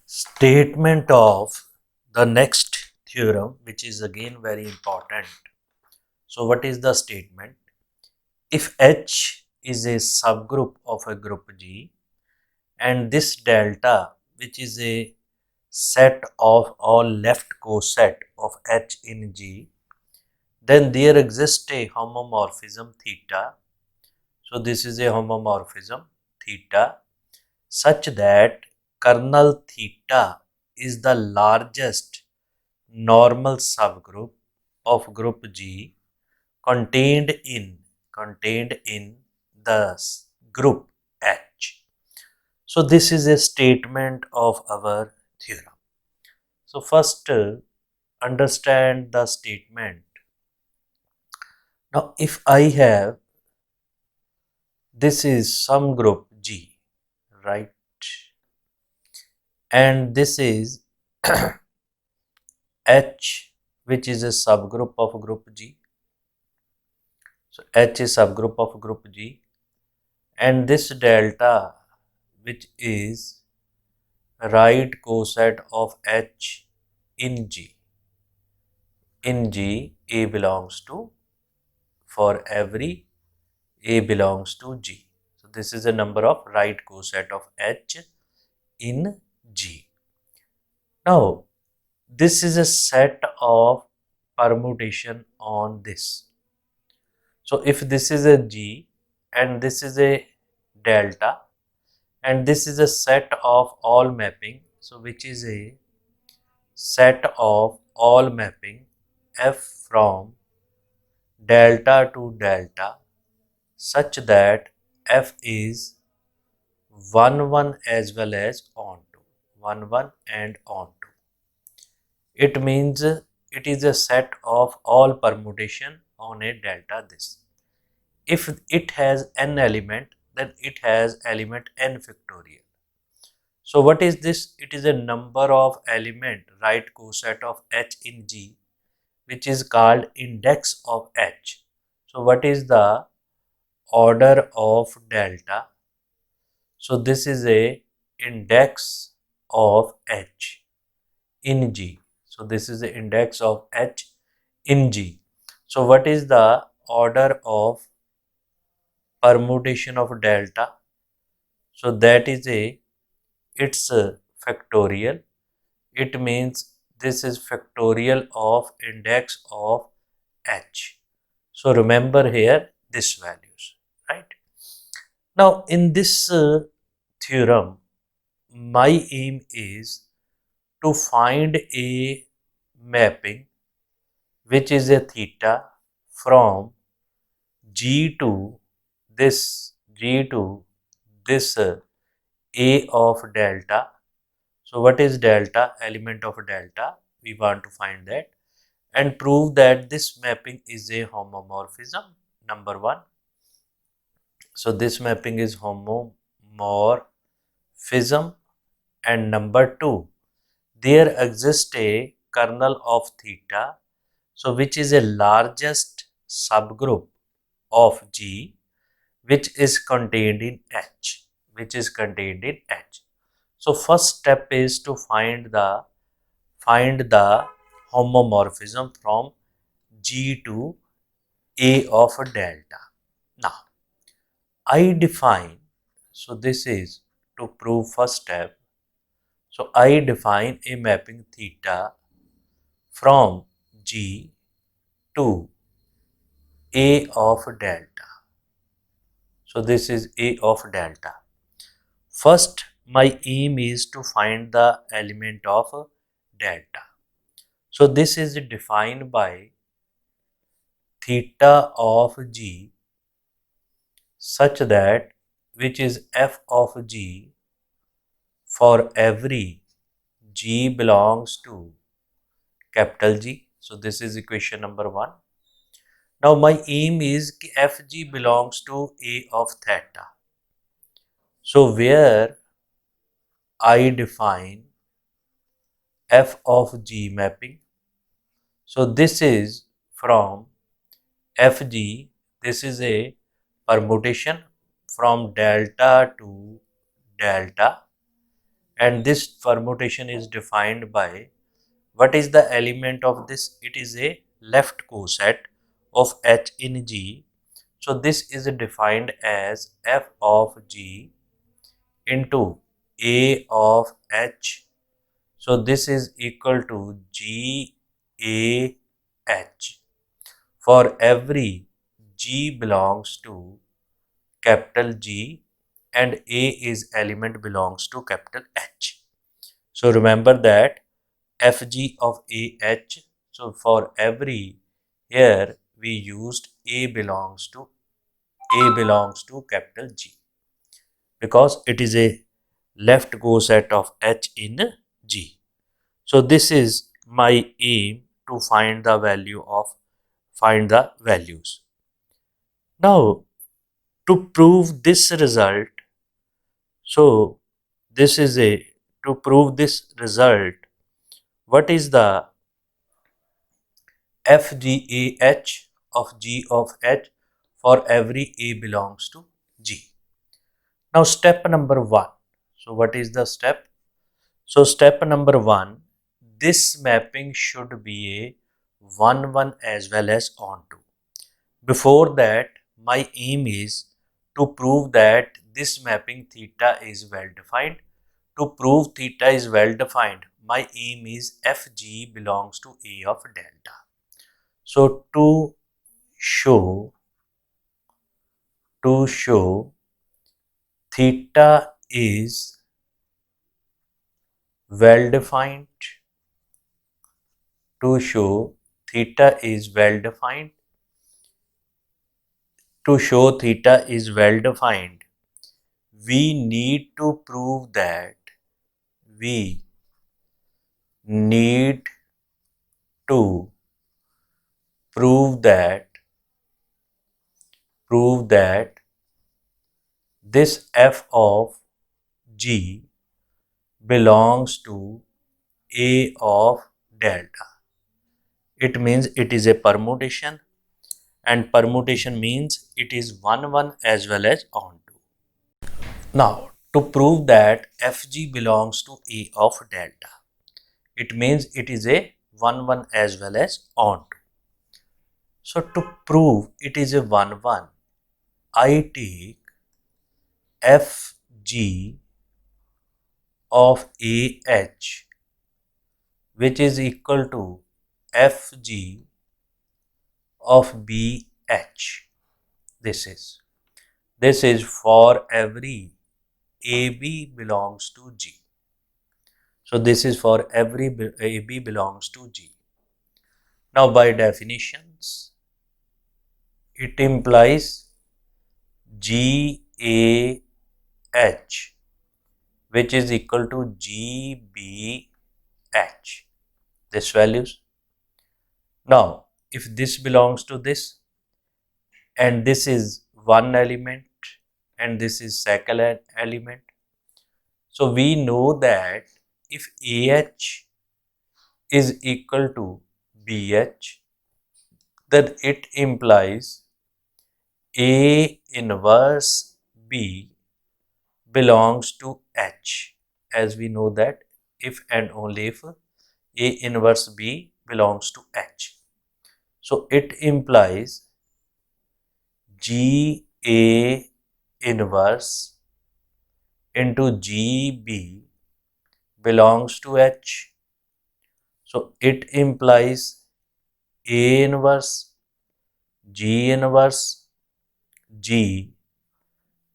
Statement of the next theorem, which is again very important. So what is the statement? If H is a subgroup of a group G and this delta, which is a set of all left coset of H in G, then there exists a homomorphism theta. So this is a homomorphism theta such that kernel theta is the largest normal subgroup of group G contained in the group H. So this is a statement of our theorem. So first understand the statement. Now if I have, this is some group G, right, and this is H, which is a subgroup of group G. So H is subgroup of group G, and this delta, which is right coset of H in G. In G, A belongs to, for every A belongs to G. So this is a number of right coset of H in G. Now, this is a set of permutation on this. So if this is a G and this is a delta and this is a set of all mapping, so which is a set of all mapping F from delta to delta such that F is 1 1 as well as onto 1 1 and onto. It means it is a set of all permutation on a delta this. If it has n element, then it has element n factorial. So what is this? It is a number of element right coset of H in G, which is called index of H. So what is the order of delta? So this is a index of H in G. So this is the index of H in G. So what is the order of permutation of delta? So that is its factorial. It means this is factorial of index of H. So remember here this values, right? Now in this theorem, my aim is to find a mapping which is a theta from G to this A of delta. So what is delta? Element of delta. We want to find that and prove that this mapping is a homomorphism, number one. So this mapping is homomorphism, and number two, there exists a kernel of theta, so which is a largest subgroup of G, which is contained in H, So first step is to find the homomorphism from G to A of delta. Now I define, so this is to prove first step. So I define a mapping theta from G to A of delta. So this is A of delta. First, my aim is to find the element of delta. So this is defined by theta of G such that, which is f of G for every G belongs to capital G. So this is equation number one. Now my aim is Fg belongs to A of theta. So where I define f of G mapping. So this is from Fg, this is a permutation from delta to delta, and this permutation is defined by what is the element of this? It is a left coset of H in G. So this is defined as f of G into A of H. So this is equal to G A H for every G belongs to capital G and A is element belongs to capital H. So remember that Fg of AH. So for every here we used A belongs to capital G because it is a left coset of H in G. So this is my aim to find the values. Now to prove this result, so this is a to prove this result, what is the FGAH of G of H for every A belongs to G. Now step number 1. So what is the step? So step number 1, this mapping should be a 1-1 as well as onto. Before that, my aim is to prove that this mapping theta is well defined. To prove theta is well defined, my aim is Fg belongs to A of delta. So to show theta is well defined, to show theta is well defined, to show theta is well defined, we need to prove that we need to prove that this f of G belongs to A of delta. It means it is a permutation, and permutation means it is 1-1 as well as onto. Now, to prove that Fg belongs to A of delta, it means it is a 1-1 as well as onto. So, to prove it is a 1-1, I take Fg of AH, which is equal to Fg of BH. This is for every AB belongs to G. So this is for every AB belongs to G. Now by definitions, it implies GAH, which is equal to GBH. This values. Now if this belongs to this and this is one element and this is second element, so we know that if AH is equal to BH, then it implies A inverse B belongs to H, as we know that if and only if A inverse B belongs to H. So it implies GA inverse into GB belongs to H. So it implies A inverse G inverse G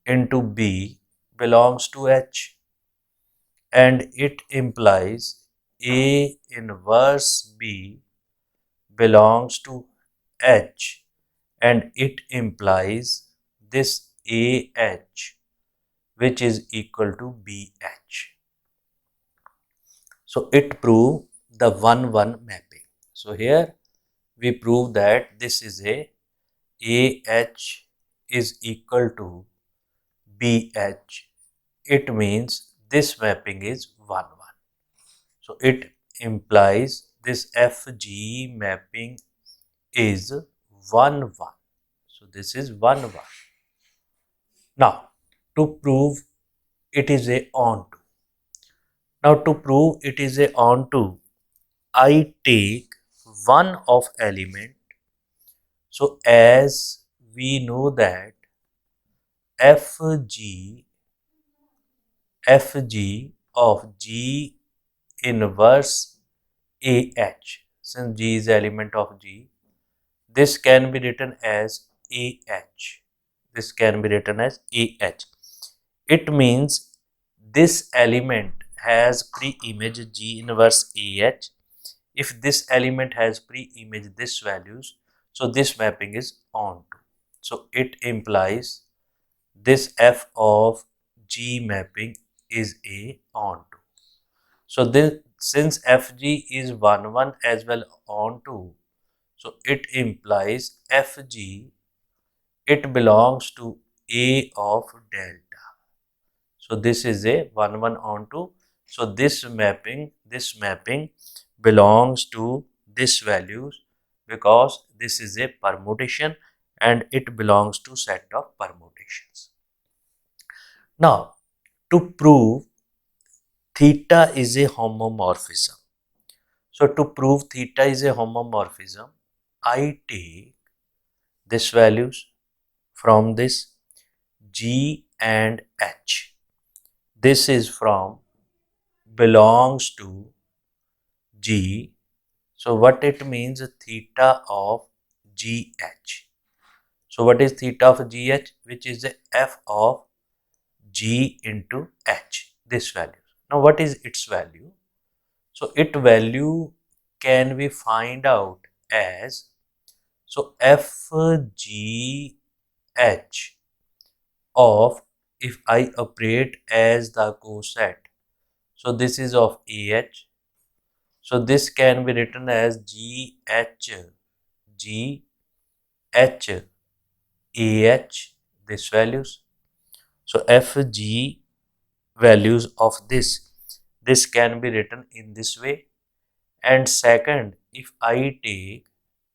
into B belongs to H, and it implies A inverse B belongs to H, and it implies this AH, which is equal to BH. So it proves the 1-1 mapping. So here we prove that this is a AH is equal to BH. It means this mapping is 1-1. So it implies this FG mapping is 1-1. So this is 1-1. Now to prove it is a onto. Now to prove it is a onto, I take one of element. So as we know that Fg of G inverse AH, since G is element of G, this can be written as AH. This can be written as AH. It means this element has pre-image G inverse AH. If this element has pre-image this values, so this mapping is onto. So it implies this F of G mapping is a onto. So this, since Fg is 1 1 as well onto, so it implies Fg, it belongs to A of delta. So this is a 1 1 onto. So this mapping belongs to this values because this is a permutation and it belongs to set of permutations. Now to prove theta is a homomorphism. So to prove theta is a homomorphism, I take this values from this G and H. This is from belongs to G. So what it means, theta of GH. So what is theta of GH? Which is the F of G into H, this value. Now what is its value? So its value can be find out as, so FGH of, if I operate as the coset, so this is of AH, so this can be written as GH AH, this values. So FG values of this can be written in this way. And second, if I take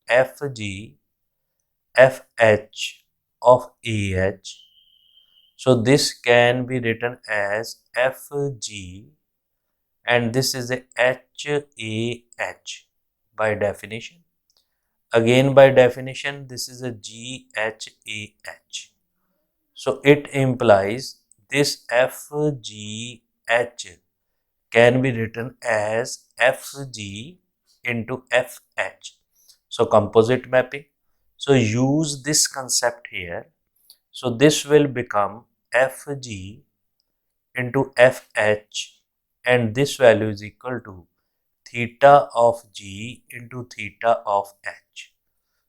FG FH of AH, so this can be written as FG, and this is a HAH by definition. Again by definition, this is a GHAH. So it implies this FGH can be written as FG into FH. So composite mapping. So use this concept here. So this will become Fg into Fh, and this value is equal to theta of G into theta of H.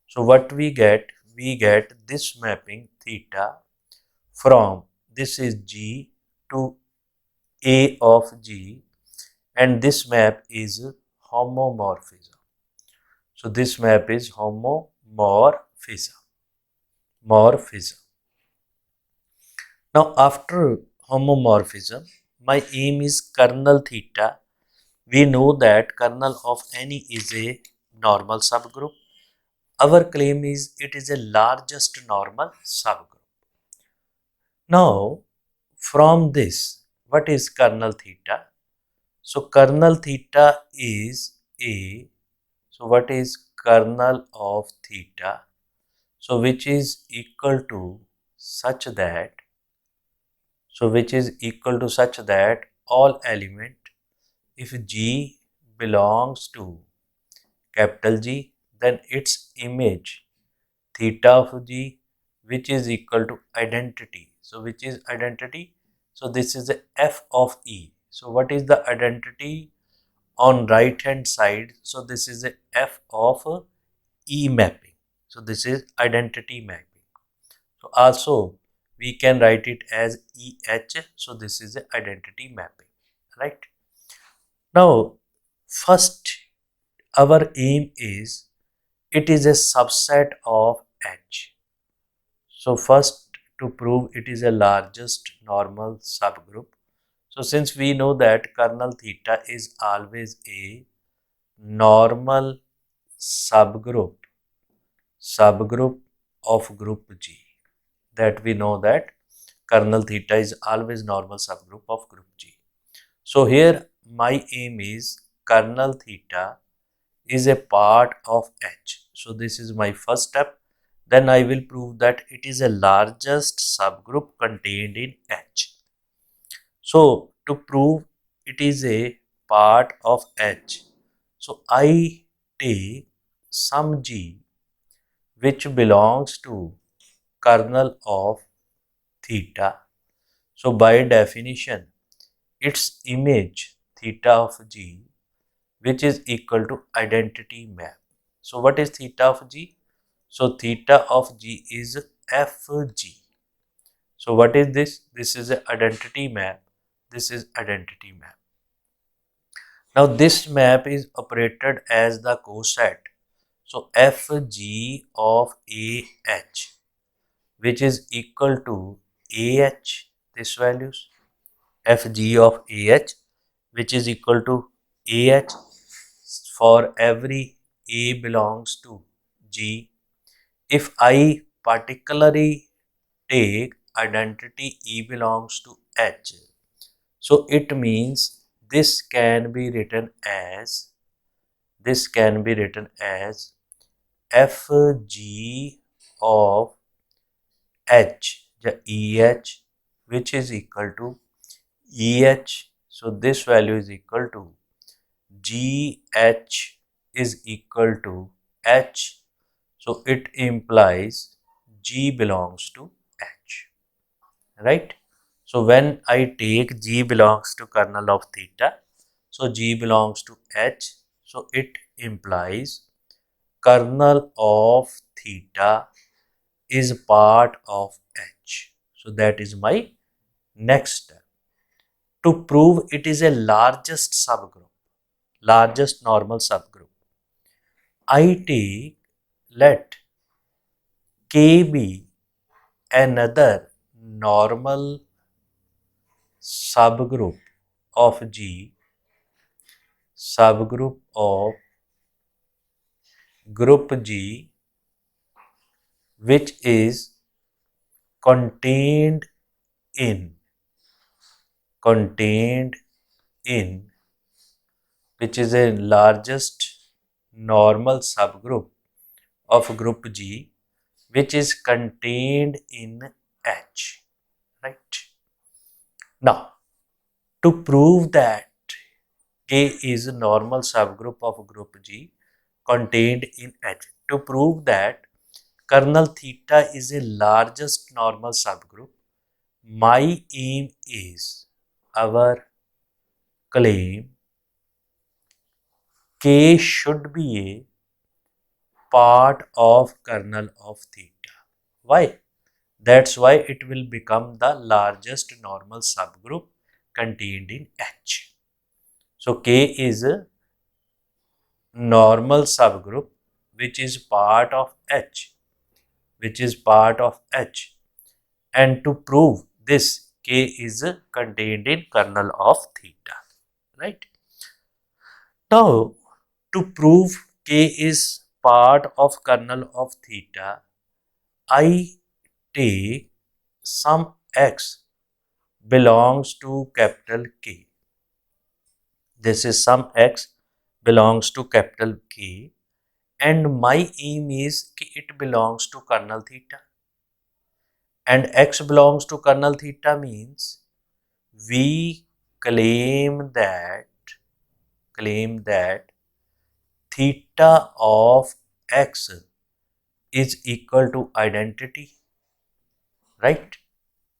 So what we get? We get this mapping theta from, this is G to A of G, and this map is homomorphism. So this map is homomorphism. Now after homomorphism, my aim is kernel theta. We know that kernel of any is a normal subgroup. Our claim is it is a largest normal subgroup. Now from this, what is kernel theta? So kernel theta is a, so what is kernel of theta? So which is equal to such that, all element, if G belongs to capital G, then its image theta of G, which is equal to identity. So which is identity? So this is the F of E. So what is the identity on right hand side? So this is the F of E mapping. So this is identity mapping. So also we can write it as EH. So this is the identity mapping, right? Now first our aim is it is a subset of H. So first to prove it is a largest normal subgroup. So since we know that kernel theta is always a normal subgroup of group G, that we know that kernel theta is always normal subgroup of group G. So here my aim is kernel theta is a part of H. So this is my first step. Then I will prove that it is a largest subgroup contained in H. So to prove it is a part of H, so I take some G which belongs to kernel of theta. So by definition, its image theta of G, which is equal to identity map. So what is theta of G? So theta of G is Fg. So what is this? This is an identity map. This is identity map. Now this map is operated as the coset. So Fg of AH, which is equal to AH, this values, Fg of AH, which is equal to AH for every A belongs to G. If I particularly take identity E belongs to H, so it means this can be written as Fg of H, the EH, which is equal to EH. So this value is equal to GH is equal to H. So it implies G belongs to H, right? So when I take G belongs to kernel of theta, so G belongs to H, so it implies kernel of theta is part of H. So that is my next step. To prove it is a largest subgroup, largest normal subgroup, I take, let K be another normal subgroup of G, subgroup of group G, which is contained in, contained in, which is a largest normal subgroup of group G, which is contained in H, right? Now, to prove that K is a normal subgroup of group G contained in H, to prove that kernel theta is a largest normal subgroup, my aim is, our claim, K should be a part of kernel of theta. Why? That's why it will become the largest normal subgroup contained in H. So K is a normal subgroup which is part of H, which is part of H. And to prove this, K is contained in kernel of theta, right? Now, to prove K is part of kernel of theta, I take some X belongs to capital K. This is some X belongs to capital K, and my aim is it belongs to kernel theta. And X belongs to kernel theta means we claim that theta of X is equal to identity, right?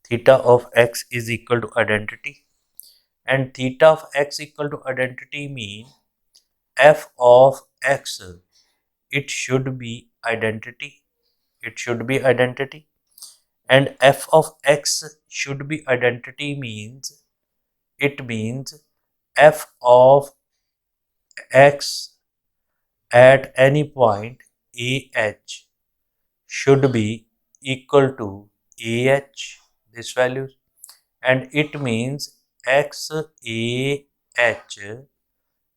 Theta of X is equal to identity, and theta of X equal to identity mean F of X, it should be identity, it should be identity, and F of X should be identity means, it means F of X at any point AH should be equal to AH, this value, and it means XAH,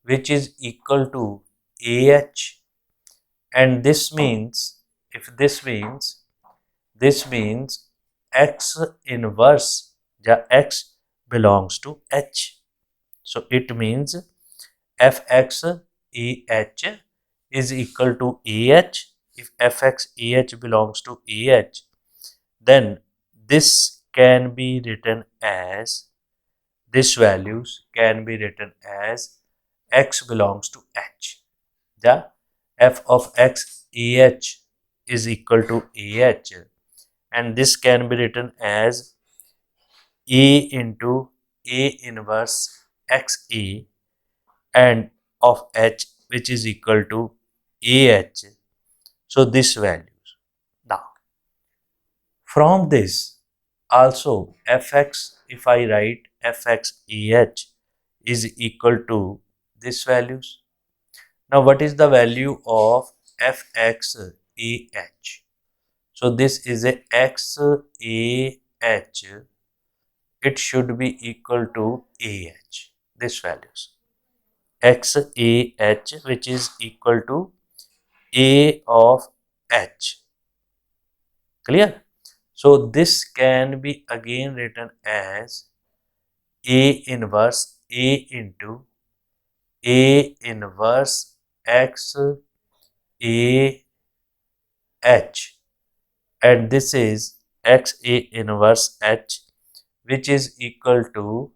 which is equal to AH, and this means, if this means X inverse, the X belongs to H. So it means Fx AH is equal to AH. If Fx AH belongs to AH, then this can be written as, this values can be written as x belongs to h. The f of x AH is equal to AH, and this can be written as A into A inverse XA and of H, which is equal to AH. So this values. Now from this also Fx, if I write Fx AH is equal to this values. Now what is the value of Fx AH? So this is a XAH, it should be equal to AH, this values. XAH, which is equal to A of H. Clear? So this can be again written as A inverse A into A inverse X A H, and this is X A inverse H, which is equal to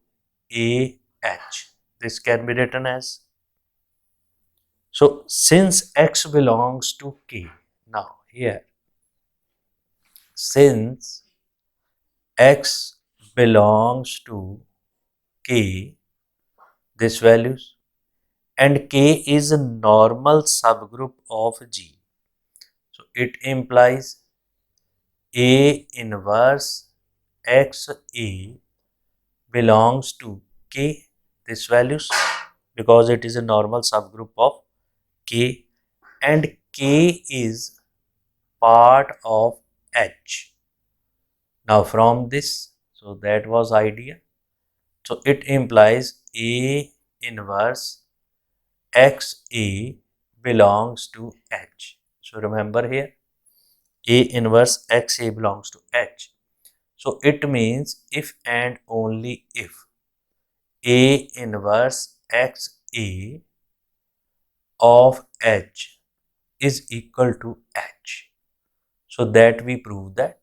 AH. This can be written as. So since X belongs to K, now here, since X belongs to K, this values, and K is a normal subgroup of G. So it implies A inverse XA belongs to K, this values, because it is a normal subgroup of K, and K is part of H. Now from this, so that was idea. So it implies A inverse XA belongs to H. So remember here, A inverse XA belongs to H. So it means if and only if A inverse XA of H is equal to H. So that we prove that.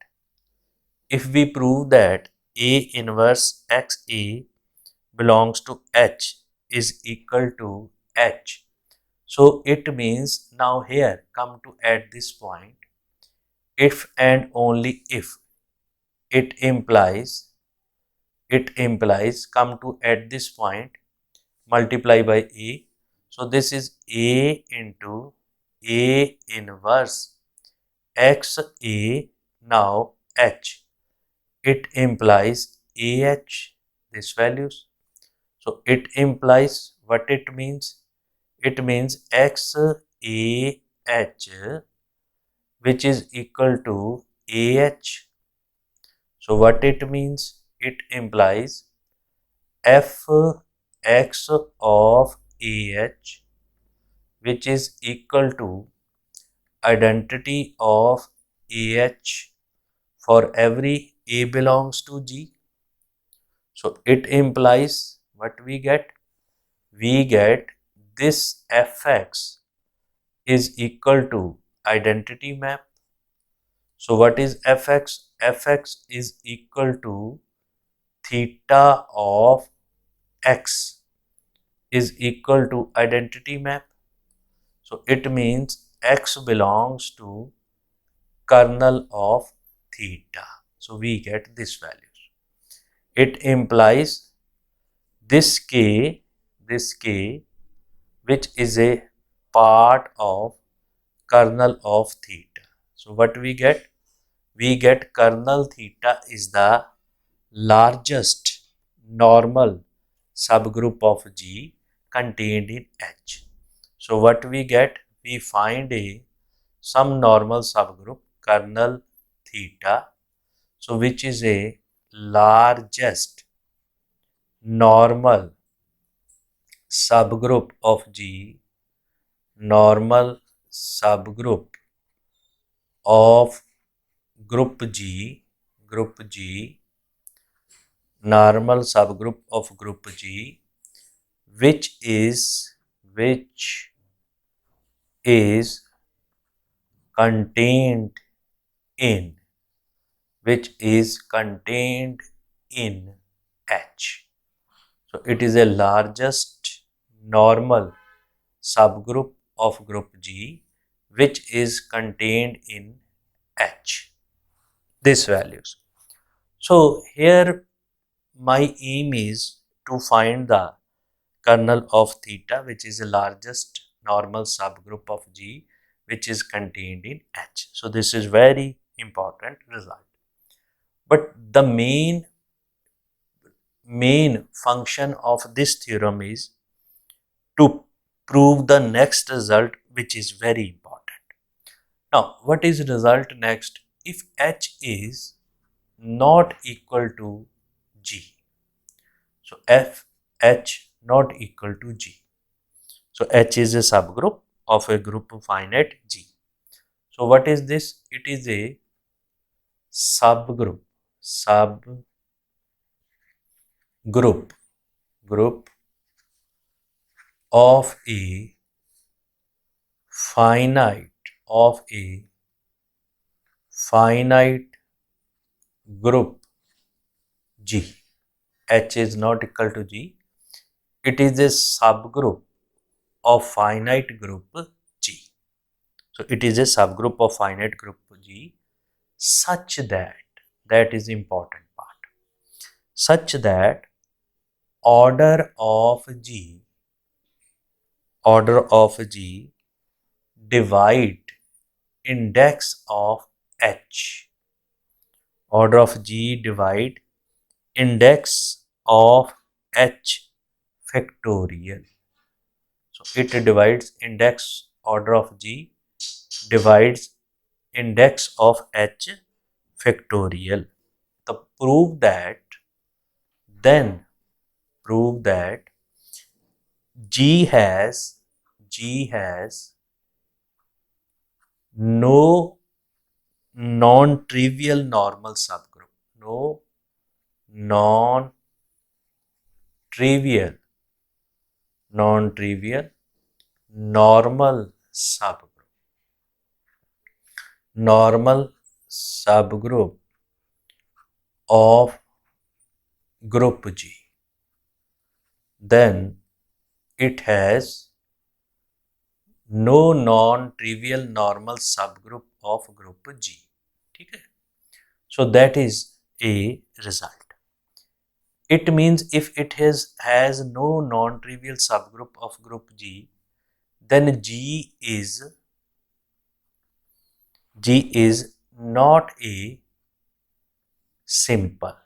If we prove that A inverse XA belongs to H is equal to H, so it means now here come to at this point, if and only if, it implies come to at this point, multiply by A. So this is A into A inverse XA, now H. It implies AH, this values. So it implies what it means? It means XAH, which is equal to AH. So what it means? It implies Fx of AH, which is equal to identity of AH for every A belongs to G. So it implies what we get? We get this Fx is equal to identity map. So what is Fx? Fx is equal to theta of x is equal to identity map. So it means x belongs to kernel of theta. So we get this values. It implies this k, which is a part of kernel of theta. So what we get? We get kernel theta is the largest normal subgroup of G contained in H. So what we get? We find a some normal subgroup kernel theta, so which is a largest normal subgroup of G, normal subgroup of group G, normal subgroup of group G, which is contained in H. So it is a largest normal subgroup of group G which is contained in H. These values. So here my aim is to find the kernel of theta, which is the largest normal subgroup of G which is contained in H. So this is very important result. But the main function of this theorem is to prove the next result, which is very important. Now, what is result next? If H is not equal to G, so f H not equal to G. So H is a subgroup of a group finite G. So what is this? It is a subgroup group of a finite group G. H is not equal to G. It is a subgroup of finite group G. So it is a subgroup of finite group G such that is important part, such that order of G divide index of H. Order of G divide index of H factorial. So it divides index order of G divides index of H factorial. To prove that, then prove that G has no non-trivial normal subgroup. No non-trivial normal subgroup of group G. Then it has no non-trivial normal subgroup of group G. ठीक है? So that is a result. It means if it has no non-trivial subgroup of group G, then G is not a simple.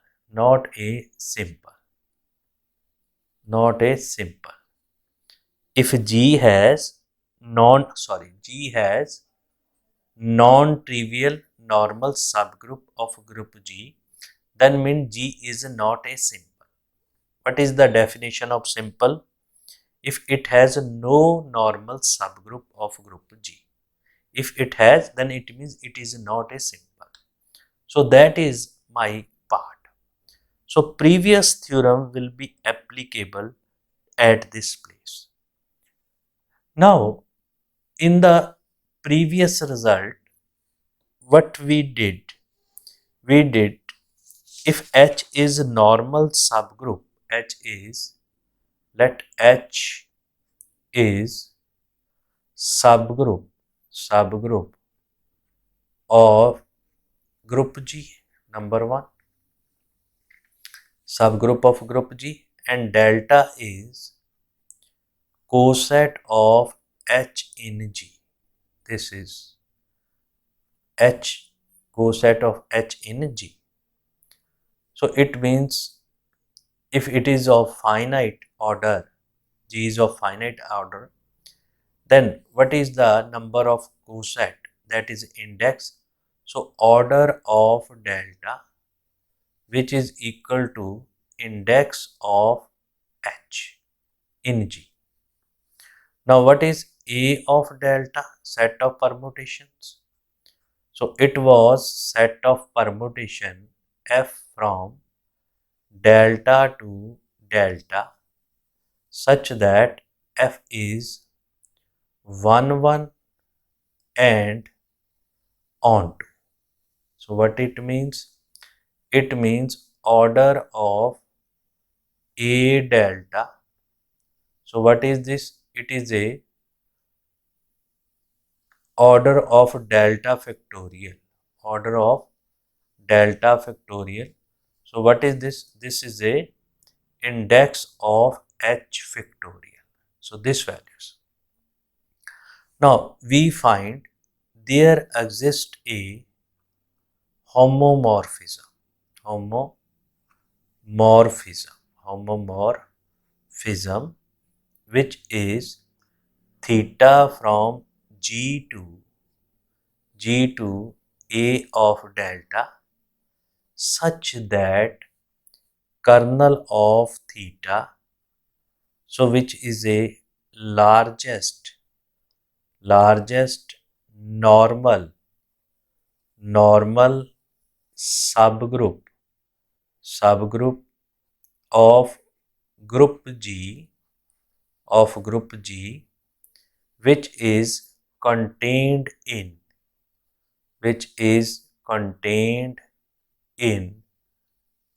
If G has non-trivial normal subgroup of group G, then means G is not a simple. What is the definition of simple? If it has no normal subgroup of group G. If it has, then it means it is not a simple. So that is my part. So previous theorem will be applicable at this place. Now, in the previous result, what we did, if H is normal subgroup, let H is subgroup of group G, number 1, subgroup of group G, and delta is coset of H in G. This is H, coset of H in G. So it means if it is of finite order, G is of finite order, then what is the number of coset? That is index. So order of delta, which is equal to index of H in G. Now what is A of delta? Set of permutations. So it was set of permutation F from delta to delta such that F is 1 1 and onto. So what it means? It means order of A delta. So what is this? It is a order of delta factorial. Order of delta factorial. So what is this? This is a index of H factorial. So this values. Now we find there exists a homomorphism. Homomorphism, which is theta from G to A of delta, such that kernel of theta, so which is a largest normal subgroup of group G, which is contained in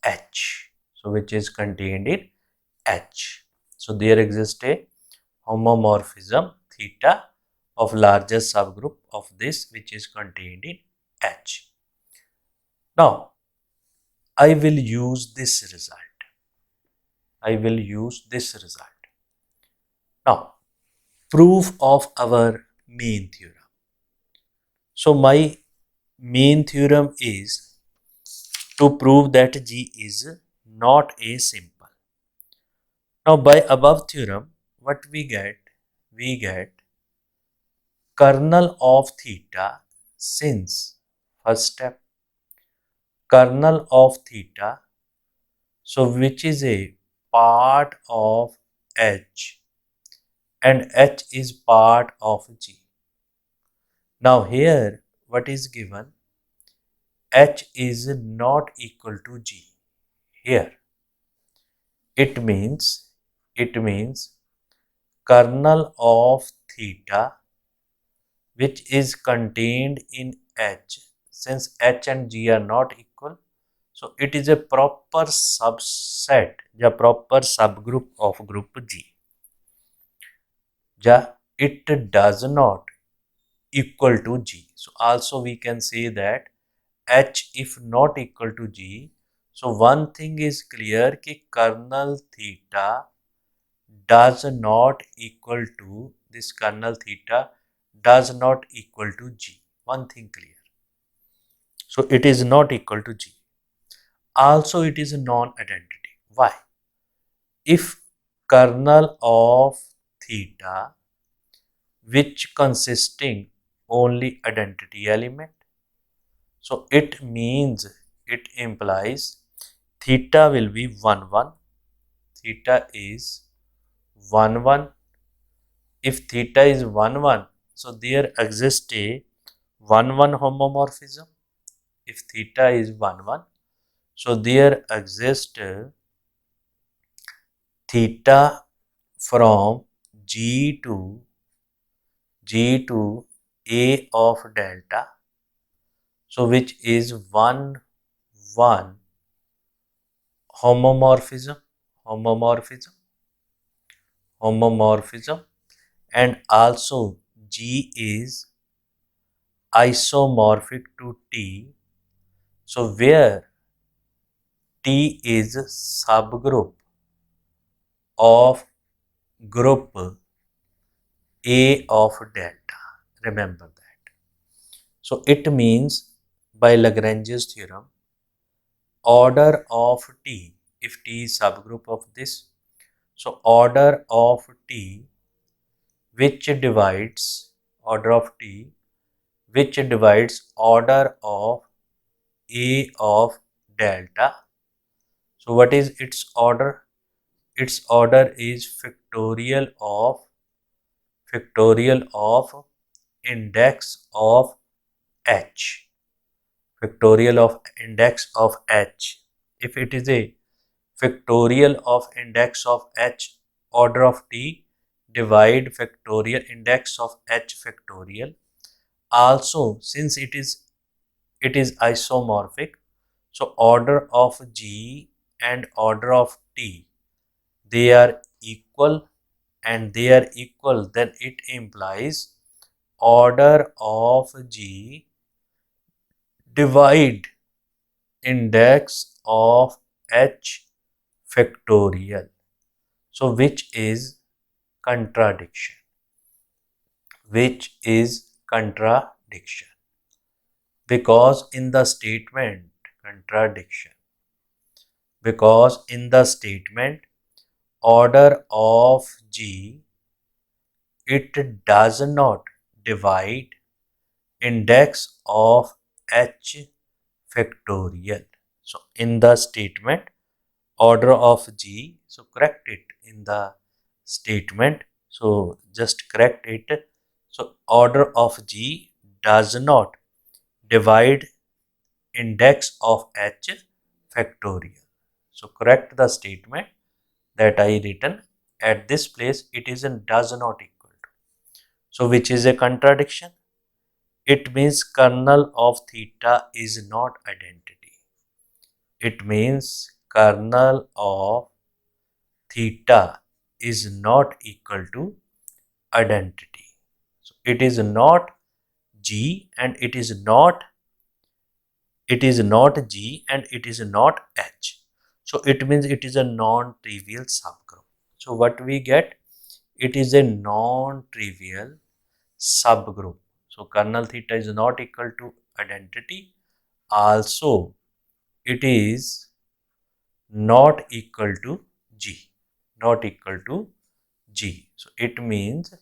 H. So which is contained in H. So there exists a homomorphism theta of largest subgroup of this, which is contained in H. Now I will use this result. Now, proof of our main theorem. So my main theorem is to prove that G is not a simple. Now by above theorem, what we get? We get kernel of theta, since first step, kernel of theta, so which is a part of H, and H is part of G. Now here what is given? H is not equal to G. Here it means kernel of theta, which is contained in H, since H and G are not equal, so it is a proper subset, the proper subgroup of group G. Ja, it does not equal to G. So also we can say that H if not equal to G, so one thing is clear कि kernel theta does not equal to this kernel theta does not equal to G. One thing clear. So it is not equal to G. Also it is a non-identity. Why? If kernel of theta which consisting only identity element, so it means, it implies theta will be 1 1. Theta is 1 1. If theta is 1 1, so there exists a 1 1 homomorphism. If theta is 1 1, so there exists theta from G to A of delta, so which is 1 1 homomorphism, and also G is isomorphic to T, so where T is subgroup of group A of delta. Remember that. So it means by Lagrange's theorem, order of T, if T is subgroup of this, so order of T which divides order of A of delta. So what is its order? Its order is factorial of index of H. Factorial of index of H. If it is a factorial of index of H, order of T divide factorial index of H factorial. Also, since it is isomorphic, so order of G and order of T, they are equal, and they are equal, then it implies order of G divide index of H factorial. So which is contradiction? Which is contradiction? Because in the statement, contradiction. Because in the statement, order of G, it does not divide index of H factorial. So in the statement, order of G, so correct it in the statement. So just correct it. So order of G does not divide index of H factorial. So correct the statement that I written at this place. It is in does not equal to. So which is a contradiction? It means kernel of theta is not identity. It means kernel of theta is not equal to identity. So it is not G and it is not G and it is not H. So it means it is a non-trivial subgroup. So what we get? It is a non-trivial subgroup. So kernel theta is not equal to identity. Also, it is not equal to G. Not equal to G. So it means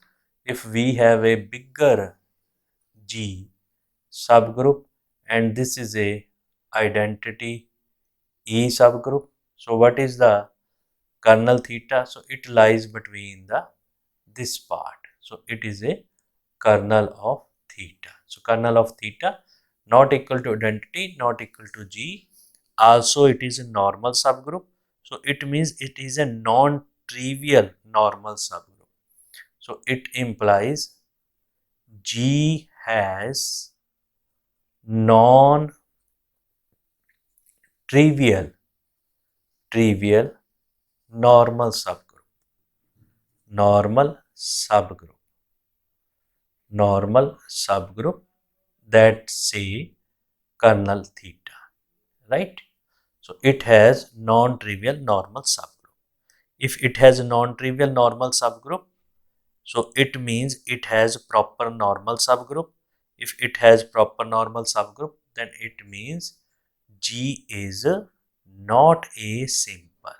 if we have a bigger G subgroup and this is a identity E subgroup. So what is the kernel theta? So it lies between the this part. So it is a kernel of theta. So kernel of theta not equal to identity, not equal to G. Also it is a normal subgroup. So it means it is a non-trivial normal subgroup. So it implies G has non-trivial normal subgroup. Normal subgroup that say kernel theta, right? So it has non-trivial normal subgroup. If it has a non-trivial normal subgroup, so it means it has proper normal subgroup. If it has proper normal subgroup, then it means G is not a simple.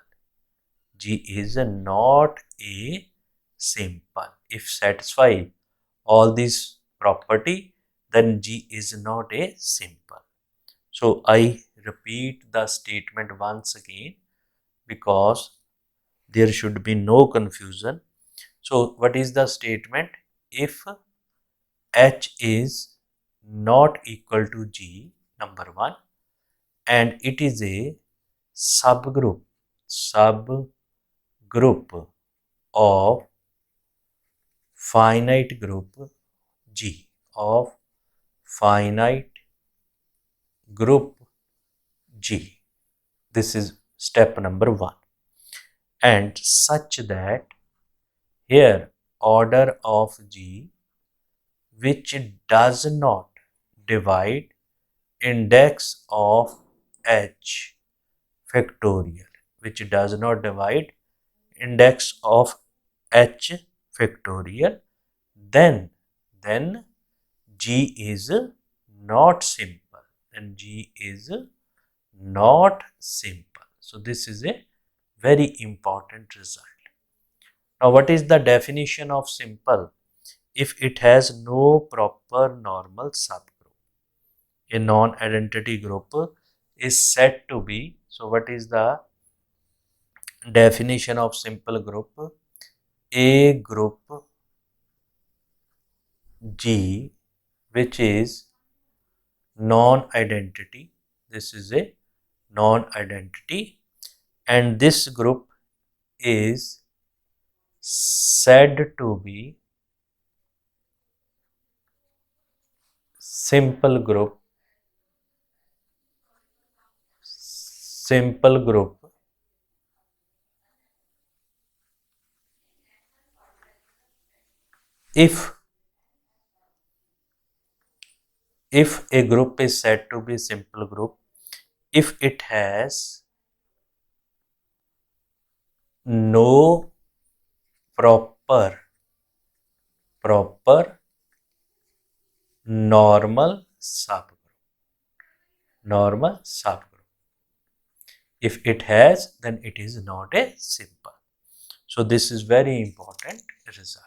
G is not a simple. If satisfy all these property, then G is not a simple. So I repeat the statement once again because there should be no confusion. So what is the statement? If H is not equal to G, number one, and it is a subgroup of finite group G, of finite group G. This is step number one. And such that here order of G which does not divide index of H factorial, which does not divide index of H factorial, then G is not simple. Then G is not simple. So this is a very important result. Now what is the definition of simple? If it has no proper normal subgroup. A non-identity group is said to be, so what is the definition of simple group? A group G which is non-identity. This is a non-identity and this group is said to be simple group if a group is said to be simple group if it has no proper normal subgroup. If it has, then it is not a simple. So this is very important result.